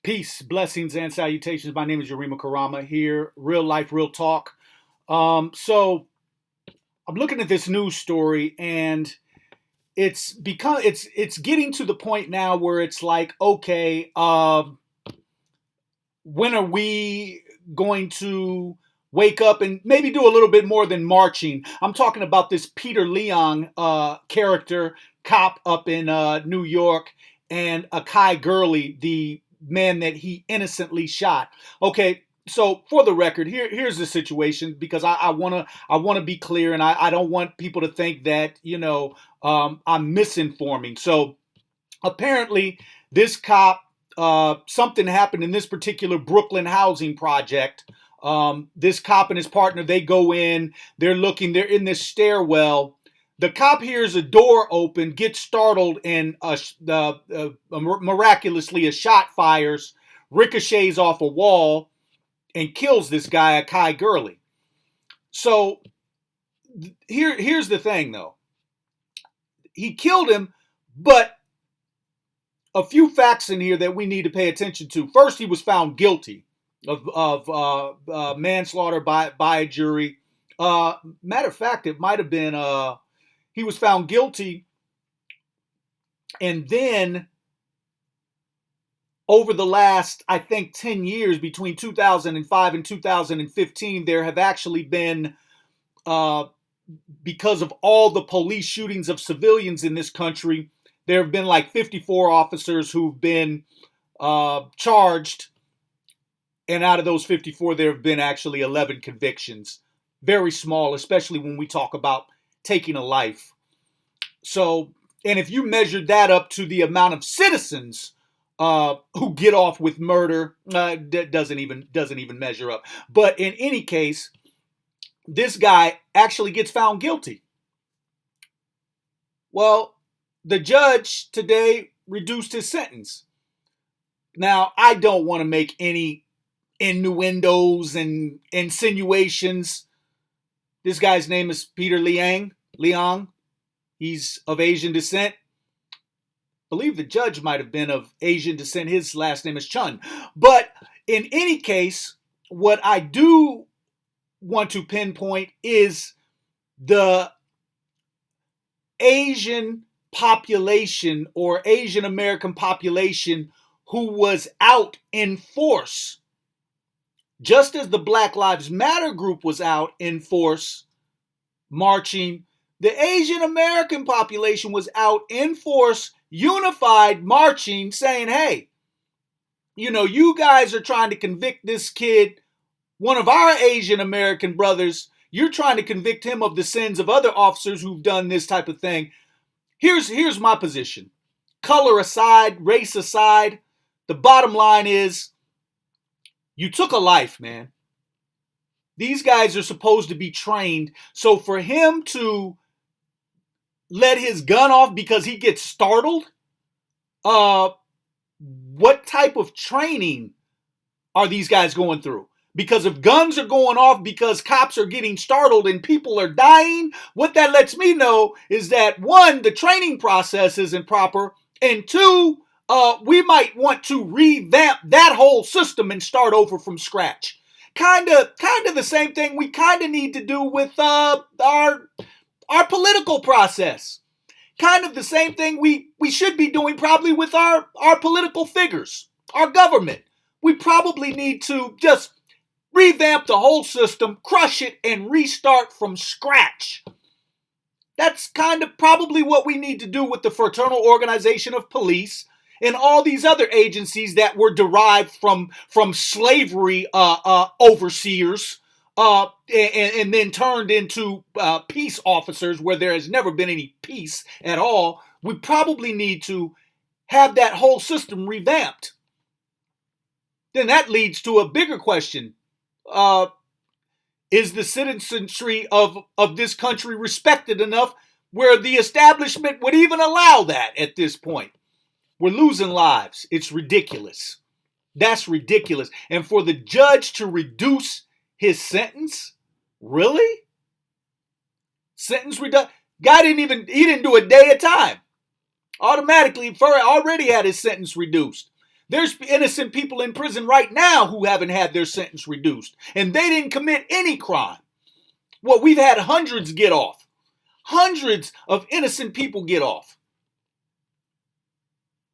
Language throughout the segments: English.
Peace, blessings, and salutations. My name is Yarima Karama here, real life, real talk. So I'm looking at this news story, and it's getting to the point now where it's like, okay, when are we going to wake up and maybe do a little bit more than marching? I'm talking about this Peter Leong character, cop up in New York, and Akai Gurley, the man that he innocently shot. Okay, so for the record, here's the situation, because I wanna be clear, and I don't want people to think that I'm misinforming. So apparently, this cop, something happened in this particular Brooklyn housing project. This cop and his partner, they go in, they're in this stairwell. The cop hears a door open, gets startled, and miraculously a shot fires, ricochets off a wall, and kills this guy, Kai Gurley. So here's the thing, though. He killed him, but a few facts in here that we need to pay attention to. First, he was found guilty of manslaughter by a jury. Matter of fact, it might have been he was found guilty, and then over the last, I think, 10 years, between 2005 and 2015, there have actually been, because of all the police shootings of civilians in this country, there have been like 54 officers who've been charged. And out of those 54, there have been actually 11 convictions. Very small, especially when we talk about taking a life. So, and if you measured that up to the amount of citizens who get off with murder, that doesn't even measure up. But in any case, this guy actually gets found guilty. Well, the judge today reduced his sentence. Now, I don't want to make any innuendos and insinuations. This guy's name is Peter Leong. He's of Asian descent. I believe the judge might have been of Asian descent. His last name is Chun. But in any case, what I do want to pinpoint is the Asian population, or Asian American population, who was out in force. Just as the Black Lives Matter group was out in force marching, the Asian American population was out in force, unified, marching, saying, hey, you guys are trying to convict this kid, one of our Asian American brothers. You're trying to convict him of the sins of other officers who've done this type of thing. Here's my position. Color aside, race aside, the bottom line is, you took a life, man. These guys are supposed to be trained. So for him to let his gun off because he gets startled, what type of training are these guys going through? Because if guns are going off because cops are getting startled and people are dying, what that lets me know is that, one, the training process isn't proper, and two, we might want to revamp that whole system and start over from scratch. Kind of the same thing we kind of need to do with our political process. Kind of the same thing we should be doing probably with our political figures, our government. We probably need to just revamp the whole system, crush it, and restart from scratch. That's kind of probably what we need to do with the Fraternal Organization of Police and all these other agencies that were derived from slavery overseers and then turned into peace officers, where there has never been any peace at all. We probably need to have that whole system revamped. Then that leads to a bigger question. Is the citizenry of this country respected enough where the establishment would even allow that at this point? We're losing lives. It's ridiculous. That's ridiculous. And for the judge to reduce his sentence? Really? Sentence reduction? Guy didn't do a day of time. Automatically, already had his sentence reduced. There's innocent people in prison right now who haven't had their sentence reduced, and they didn't commit any crime. Well, we've had hundreds get off. Hundreds of innocent people get off.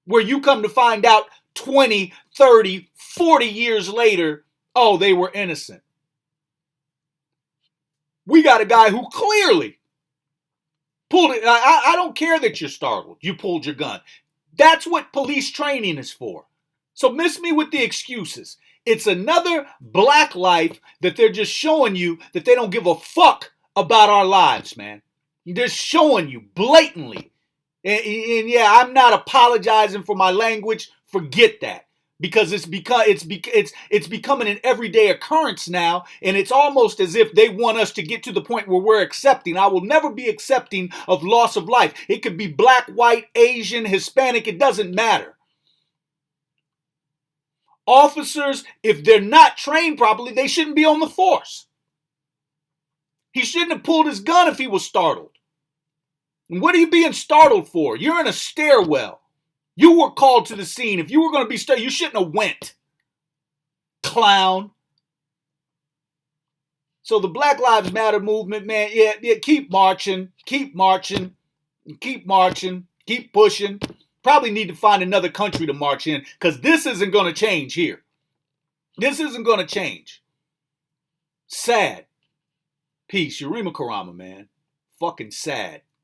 Where you come to find out 20, 30, 40 years later, oh, they were innocent. We got a guy who clearly pulled it. I don't care that you're startled. You pulled your gun. That's what police training is for. So miss me with the excuses. It's another black life that they're just showing you that they don't give a fuck about our lives, man. They're showing you blatantly. And yeah, I'm not apologizing for my language. Forget that. Because it's becoming an everyday occurrence now, and it's almost as if they want us to get to the point where we're accepting. I will never be accepting of loss of life. It could be black, white, Asian, Hispanic, it doesn't matter. Officers, if they're not trained properly, they shouldn't be on the force. He shouldn't have pulled his gun if he was startled. And what are you being startled for? You're in a stairwell. You were called to the scene. If you were going to be startled, you shouldn't have went. Clown. So the Black Lives Matter movement, man, yeah, keep marching, keep marching, keep marching, keep pushing. Probably need to find another country to march in, because this isn't going to change here. This isn't going to change. Sad. Peace. Yurima Karama, man. Fucking sad.